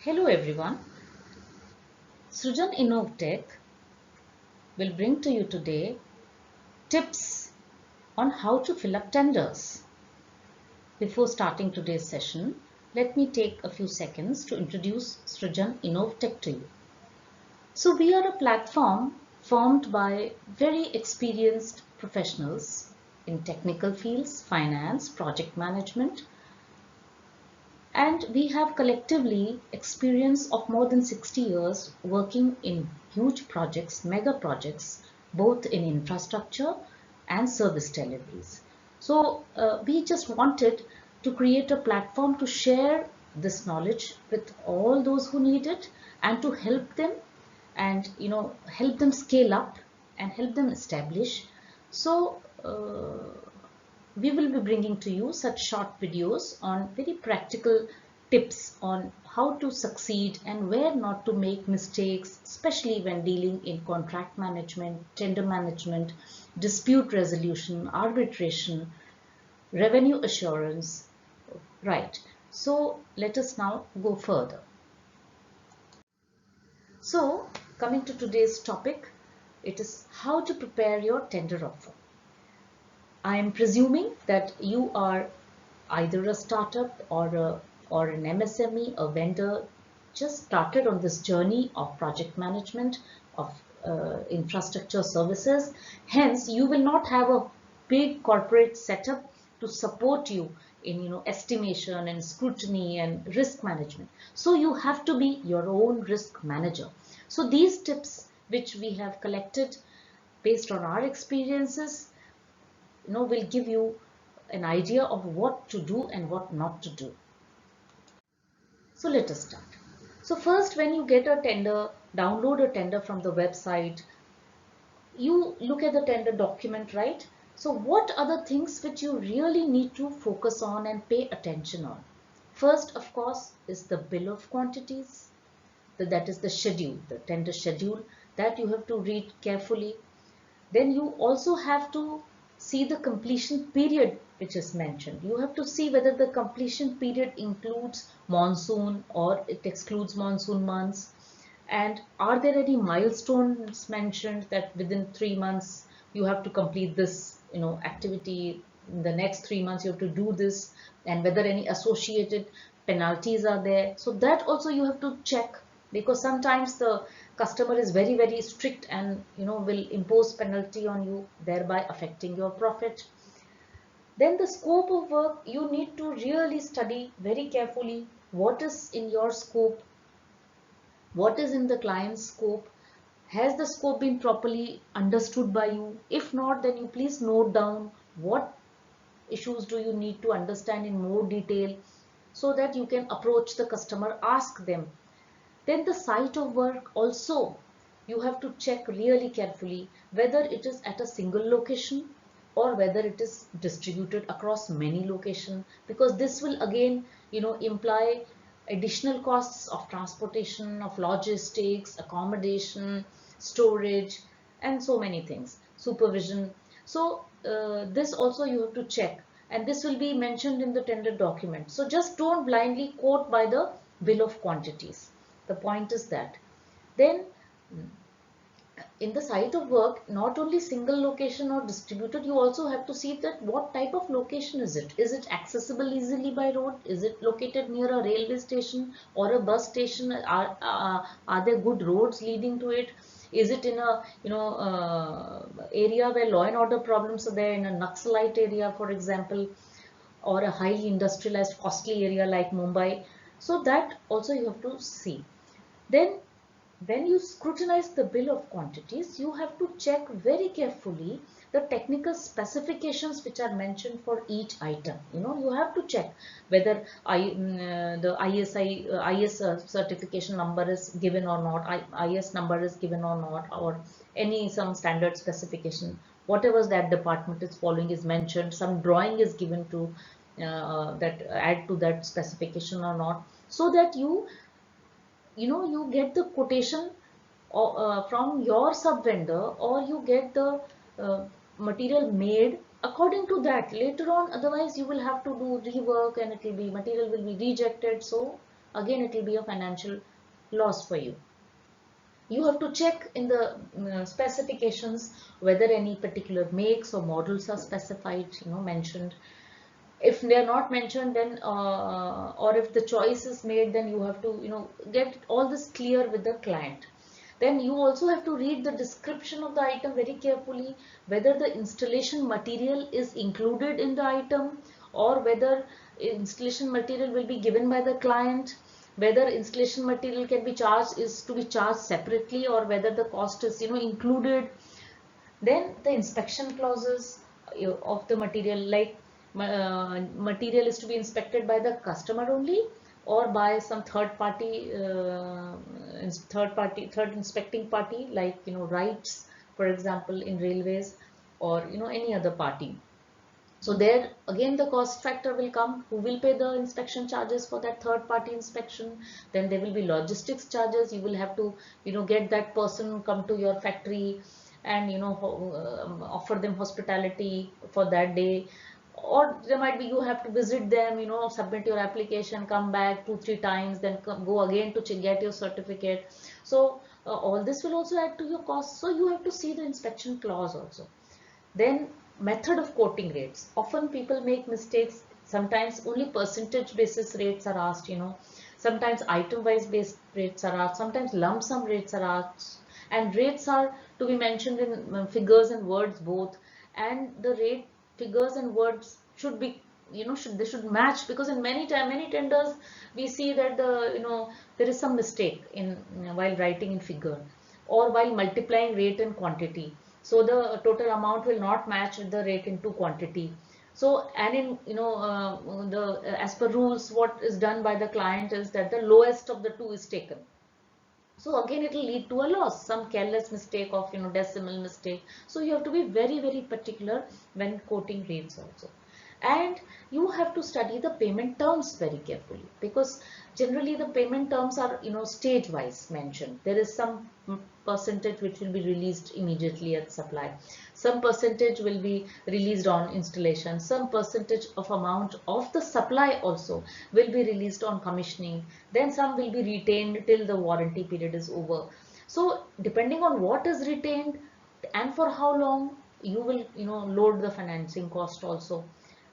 Hello everyone. Srujan InnovTech will bring to you today tips on how to fill up tenders. Before starting today's session, let me take a few seconds to introduce Srujan InnovTech to you. So we are a platform formed by very experienced professionals in technical fields, finance, project management, and we have collectively experience of more than 60 years working in huge projects, mega projects, both in infrastructure and service deliveries. So we just wanted to create a platform to share this knowledge with all those who need it and to help them and help them scale up and help them establish. So we will be bringing to you such short videos on very practical tips on how to succeed and where not to make mistakes, especially when dealing in contract management, tender management, dispute resolution, arbitration, revenue assurance. Right. So let us now go further. So coming to today's topic, it is how to prepare your tender offer. I am presuming that you are either a startup or an MSME, a vendor, just started on this journey of project management, of infrastructure services. Hence, you will not have a big corporate setup to support you in estimation and scrutiny and risk management. So you have to be your own risk manager. So these tips which we have collected based on our experiences will give you an idea of what to do and what not to do. So let us start. So first, when you get a tender, download a tender from the website, you look at the tender document, right? So what are the things which you really need to focus on and pay attention on? First, of course, is the bill of quantities. That is the schedule, the tender schedule that you have to read carefully. Then you also have to see the completion period which is mentioned. You have to see whether the completion period includes monsoon or it excludes monsoon months. And are there any milestones mentioned that within 3 months you have to complete this activity, in the next 3 months you have to do this, and whether any associated penalties are there. So that also you have to check, because sometimes the customer is very strict and will impose penalty on you, thereby affecting your profit. Then the scope of work, you need to really study very carefully what is in your scope, what is in the client's scope. Has the scope been properly understood by you? If not, then you please note down what issues do you need to understand in more detail, so that you can approach the customer, ask them. Then the site of work also, you have to check really carefully whether it is at a single location or whether it is distributed across many locations, because this will again imply additional costs of transportation, of logistics, accommodation, storage, and so many things, supervision. So this also you have to check, and this will be mentioned in the tender document. So just don't blindly quote by the bill of quantities. The point is that. Then in the site of work, not only single location or distributed, you also have to see that what type of location is it. Is it accessible easily by road? Is it located near a railway station or a bus station? Are there good roads leading to it? Is it in a area where law and order problems are there, in a Naxalite area, for example, or a highly industrialized costly area like Mumbai? So that also you have to see. Then when you scrutinize the bill of quantities, you have to check very carefully the technical specifications which are mentioned for each item. You have to check whether the IS certification number is given or not, IS number is given or not, or any some standard specification. Whatever that department is following is mentioned. Some drawing is given to that add to that specification or not, so that you get the quotation from your sub vendor, or you get the uh, material made according to that later on. Otherwise you will have to do rework and it will be material will be rejected. So again it will be a financial loss for you. You have to check in the specifications whether any particular makes or models are specified, mentioned. If they are not mentioned, then or if the choice is made, then you have to get all this clear with the client. Then you also have to read the description of the item very carefully, whether the installation material is included in the item, or whether installation material will be given by the client, whether installation material can be charged, is to be charged separately, or whether the cost is included. Then the inspection clauses of the material, like material is to be inspected by the customer only, or by some third inspecting party, like RITES, for example, in railways, or any other party. So there again the cost factor will come. Who will pay the inspection charges for that third party inspection? Then there will be logistics charges. You will have to get that person come to your factory and offer them hospitality for that day. Or there might be you have to visit them, submit your application, come back 2-3 times, then go again to get your certificate. So all this will also add to your cost. So you have to see the inspection clause also. Then method of quoting rates. Often people make mistakes. Sometimes only percentage basis rates are asked, Sometimes item wise based rates are asked. Sometimes lump sum rates are asked. And rates are to be mentioned in figures and words both. And the rate figures and words should be, they should match, because in many tenders we see that there is some mistake in while writing in figure, or while multiplying rate and quantity. So the total amount will not match with the rate into quantity. So, and in as per rules, what is done by the client is that the lowest of the two is taken. So again it will lead to a loss, some careless mistake of decimal mistake. So you have to be very, very particular when quoting rates also. And you have to study the payment terms very carefully, because generally the payment terms are stage wise mentioned. There is some percentage which will be released immediately at supply, some percentage will be released on installation, some percentage of amount of the supply also will be released on commissioning, then some will be retained till the warranty period is over. So depending on what is retained and for how long, you will load the financing cost also,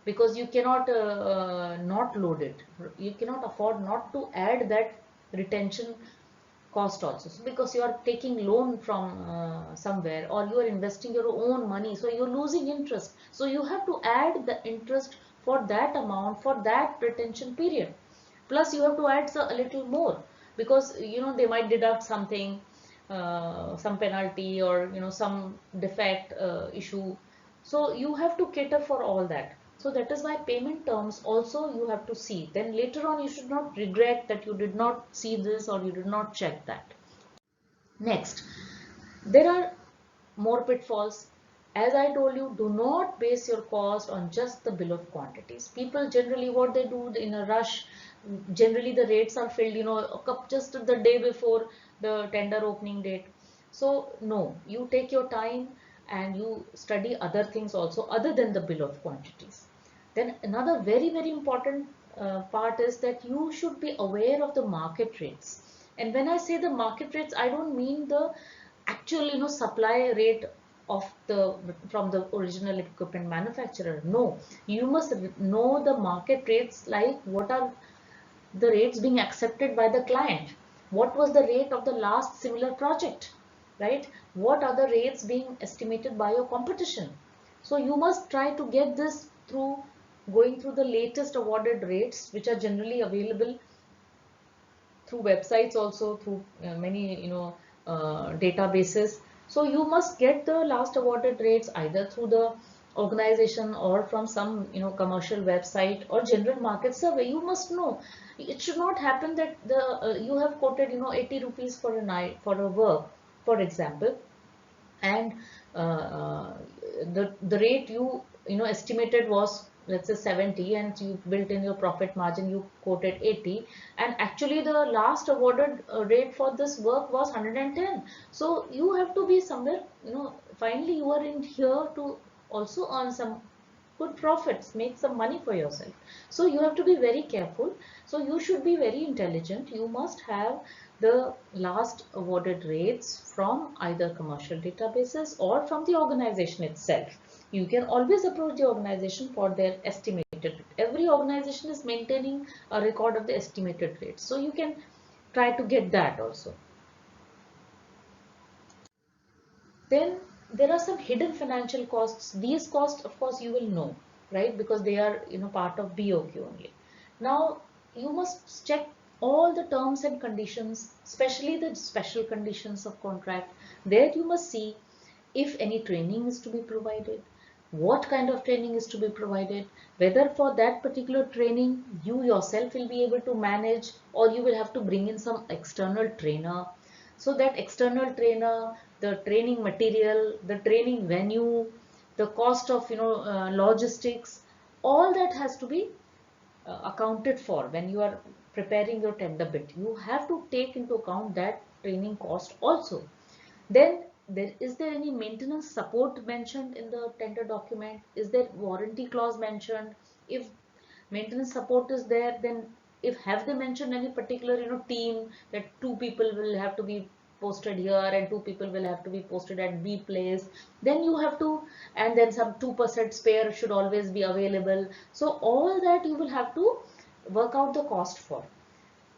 because you cannot not load it. You cannot afford not to add that retention cost also. So because you are taking loan from somewhere, or you are investing your own money, so you're losing interest. So you have to add the interest for that amount, for that retention period. Plus you have to add a little more, because they might deduct something, some penalty, or some defect issue. So you have to cater for all that. So that is why payment terms also you have to see. Then later on you should not regret that you did not see this or you did not check that. Next, there are more pitfalls. As I told you, do not base your cost on just the bill of quantities. People generally, what they do in a rush, generally the rates are filled, just the day before the tender opening date. So no, you take your time and you study other things also other than the bill of quantities. Then another very, very important part is that you should be aware of the market rates. And when I say the market rates, I don't mean the actual supply rate of the from the original equipment manufacturer. No, you must know the market rates, like what are the rates being accepted by the client, what was the rate of the last similar project, right? What are the rates being estimated by your competition? So you must try to get this through going through the latest awarded rates, which are generally available through websites, also through many databases. So you must get the last awarded rates either through the organization or from some commercial website or general market survey. You must know. It should not happen that the you have quoted 80 rupees for a night for a work, for example, and the rate you estimated was, let's say, 70, and you built in your profit margin, you quoted 80, and actually the last awarded rate for this work was 110. So you have to be somewhere, finally you are in here to also earn some good profits, make some money for yourself. So you have to be very careful. So you should be very intelligent. You must have the last awarded rates from either commercial databases or from the organization itself. You can always approach the organization for their estimated. Every organization is maintaining a record of the estimated rates. So you can try to get that also. Then there are some hidden financial costs. These costs, of course, you will know, right? Because they are, part of BOQ only. Now, you must check all the terms and conditions, especially the special conditions of contract. There you must see if any training is to be provided, what kind of training is to be provided, whether for that particular training you yourself will be able to manage or you will have to bring in some external trainer. So that external trainer, the training material, the training venue, the cost of logistics, all that has to be accounted for when you are preparing your tender bid. You have to take into account that training cost also. Then is there any maintenance support mentioned in the tender document? Is there warranty clause mentioned? If maintenance support is there, then if have they mentioned any particular team that two people will have to be posted here and two people will have to be posted at B place, then you have to, and then some 2% spare should always be available. So all that you will have to work out the cost for,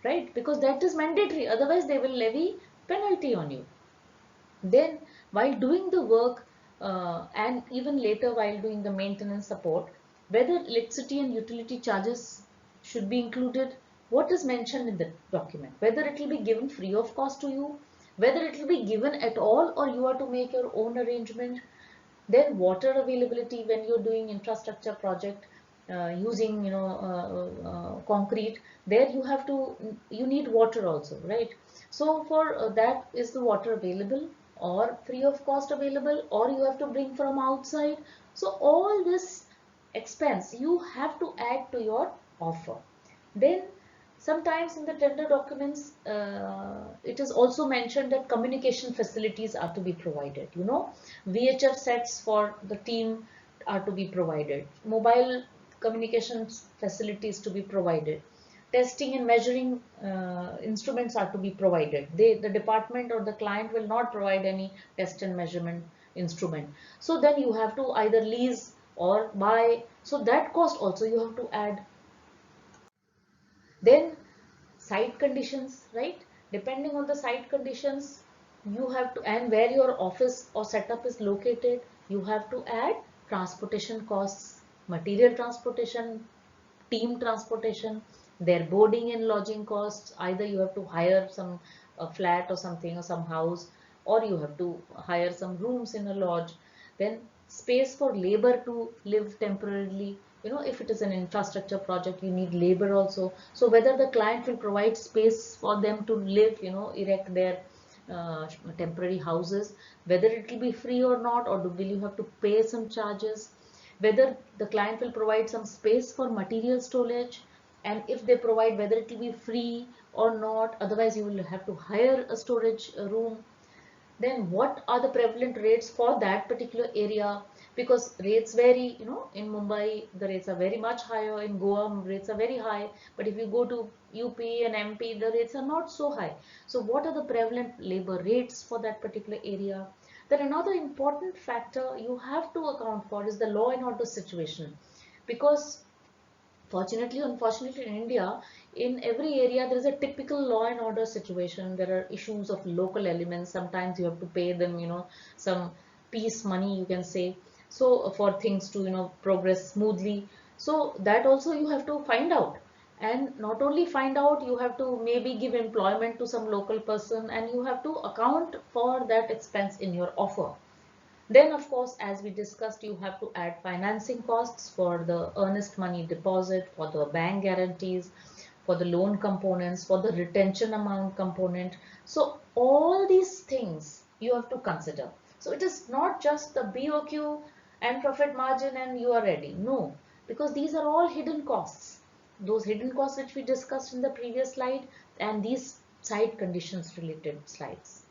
right? Because that is mandatory, otherwise they will levy penalty on you. Then while doing the work and even later while doing the maintenance support, whether electricity and utility charges should be included, what is mentioned in the document, whether it will be given free of cost to you, whether it will be given at all or you are to make your own arrangement. Then water availability when you're doing infrastructure project using concrete, there you need water also, right? So for that, is the water available or free of cost available or you have to bring from outside? So all this expense you have to add to your offer. Then sometimes in the tender documents, it is also mentioned that communication facilities are to be provided. VHF sets for the team are to be provided. Mobile communications facilities to be provided. Testing and measuring instruments are to be provided. The department or the client will not provide any test and measurement instrument. So then you have to either lease or buy. So that cost also you have to add. Then site conditions, right? Depending on the site conditions, you have to, and where your office or setup is located, you have to add transportation costs, material transportation, team transportation, their boarding and lodging costs. Either you have to hire some flat or something or some house, or you have to hire some rooms in a lodge. Then space for labor to live temporarily. If it is an infrastructure project, you need labor also. So whether the client will provide space for them to live, erect their temporary houses, whether it will be free or not, or will you have to pay some charges, whether the client will provide some space for material storage, and if they provide, whether it will be free or not, otherwise you will have to hire a storage room. Then what are the prevalent rates for that particular area? Because rates vary, in Mumbai the rates are very much higher, in Goa rates are very high, but if you go to UP and MP, the rates are not so high. So what are the prevalent labor rates for that particular area? Then another important factor you have to account for is the law and order situation, because fortunately, unfortunately, in India, in every area there is a typical law and order situation. There are issues of local elements. Sometimes you have to pay them, some peace money, you can say. So for things to, progress smoothly. So that also you have to find out. And not only find out, you have to maybe give employment to some local person, and you have to account for that expense in your offer. Then, of course, as we discussed, you have to add financing costs for the earnest money deposit, for the bank guarantees, for the loan components, for the retention amount component. So all these things you have to consider. So it is not just the BOQ and profit margin and you are ready. No, because these are all hidden costs. Those hidden costs which we discussed in the previous slide and these side conditions related slides.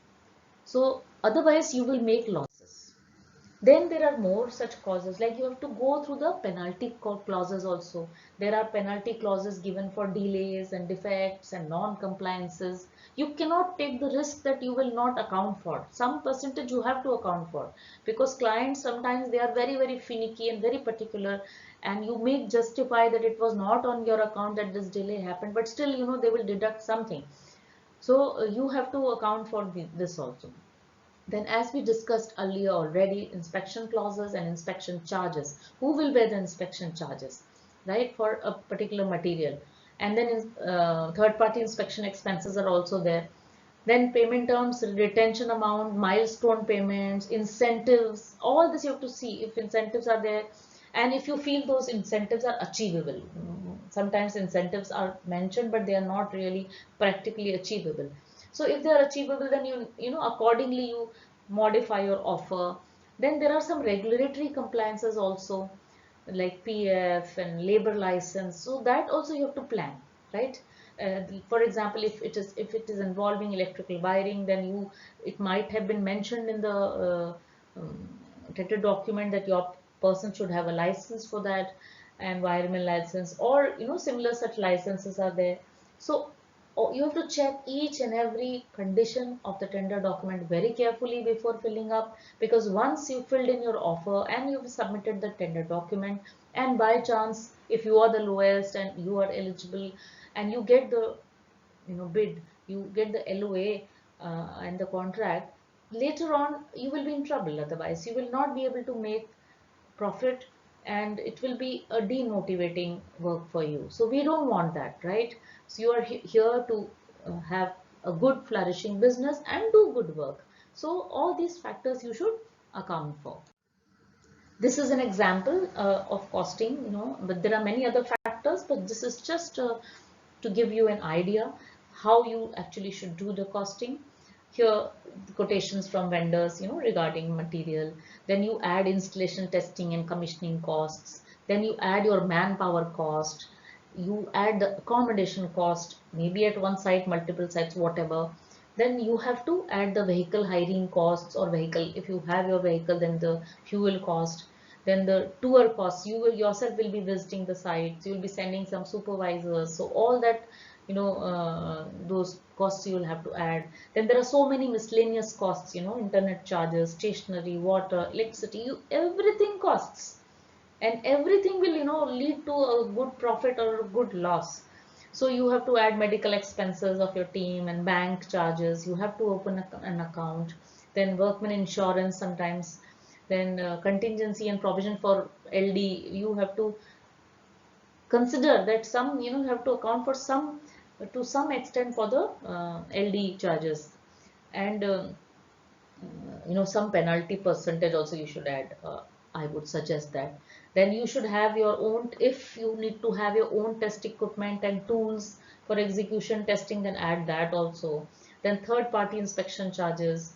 So otherwise you will make losses. Then there are more such causes, like you have to go through the penalty clauses also. There are penalty clauses given for delays and defects and non-compliances. You cannot take the risk that you will not account for. Some percentage you have to account for, because clients sometimes they are very, very finicky and very particular, and you may justify that it was not on your account that this delay happened, but still, they will deduct something. So you have to account for this also. Then, as we discussed earlier already, inspection clauses and inspection charges. Who will bear the inspection charges, right, for a particular material? And then third-party inspection expenses are also there. Then payment terms, retention amount, milestone payments, incentives, all this you have to see if incentives are there, and if you feel those incentives are achievable. Sometimes incentives are mentioned, but they are not really practically achievable. So if they are achievable, then accordingly you modify your offer. Then there are some regulatory compliances also, like PF and labor license. So that also you have to plan, right? For example, if it is involving electrical wiring, then it might have been mentioned in the tender document that your person should have a license for that, and wireman license, or similar such licenses are there. So you have to check each and every condition of the tender document very carefully before filling up, because once you filled in your offer and you've submitted the tender document, and by chance if you are the lowest and you are eligible and you get the bid, you get the LOA and the contract, later on you will be in trouble. Otherwise you will not be able to make profit, and it will be a demotivating work for you. So we don't want that, right? So you are here to have a good flourishing business and do good work. So all these factors you should account for. This is an example of costing, but there are many other factors, but this is just to give you an idea how you actually should do the costing. Here, the quotations from vendors, regarding material. Then you add installation, testing and commissioning costs. Then you add your manpower cost. You add the accommodation cost, maybe at one site, multiple sites, whatever. Then you have to add the vehicle hiring costs, or vehicle, if you have your vehicle, then the fuel cost. Then the tour costs, you will yourself will be visiting the sites, you will be sending some supervisors, so all that, those costs you will have to add. Then there are so many miscellaneous costs, internet charges, stationery, water, electricity, everything costs, and everything will lead to a good profit or a good loss. So you have to add medical expenses of your team and bank charges, you have to open an account, then workman insurance sometimes, then contingency and provision for LD. You have to consider that some, you have to account for some, to some extent, for the LD charges, and some penalty percentage also you should add. I would suggest that. Then you should have your own, if you need to have your own test equipment and tools for execution testing, then add that also. Then third party inspection charges.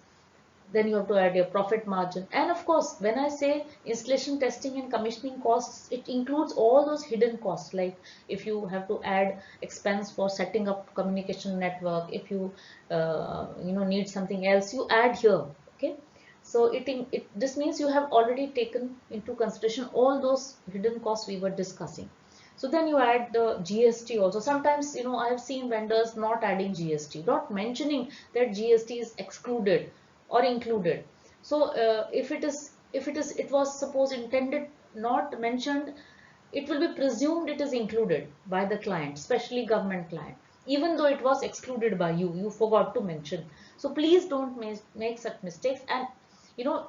Then you have to add your profit margin, and of course when I say installation, testing and commissioning costs, it includes all those hidden costs, like if you have to add expense for setting up communication network, if you need something else, you add here. Okay, so this means you have already taken into consideration all those hidden costs we were discussing. So then you add the GST also. Sometimes, I have seen vendors not adding GST, not mentioning that GST is excluded or included. So it was suppose intended, not mentioned, it will be presumed it is included by the client, especially government client, even though it was excluded by you. You forgot to mention. So please don't make such mistakes. And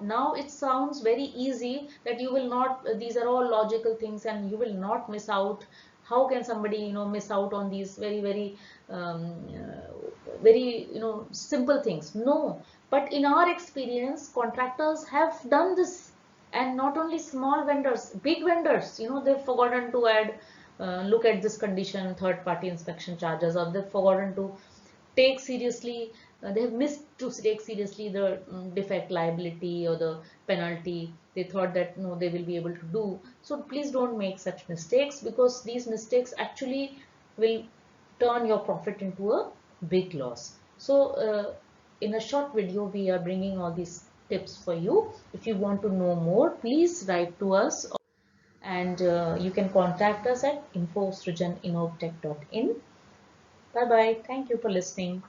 now it sounds very easy that you will not, these are all logical things and you will not miss out. How can somebody miss out on these very, very very simple things? No, but in our experience, contractors have done this, and not only small vendors, big vendors, they've forgotten to add, look at this condition, third party inspection charges, or they've forgotten to take seriously, they have missed to take seriously the defect liability or the penalty. They thought that no, they will be able to do. So please don't make such mistakes, because these mistakes actually will turn your profit into a big loss. So in a short video we are bringing all these tips for you. If you want to know more, please write to us, and you can contact us at info@srijaninnovtech.in. Bye bye. Thank you for listening.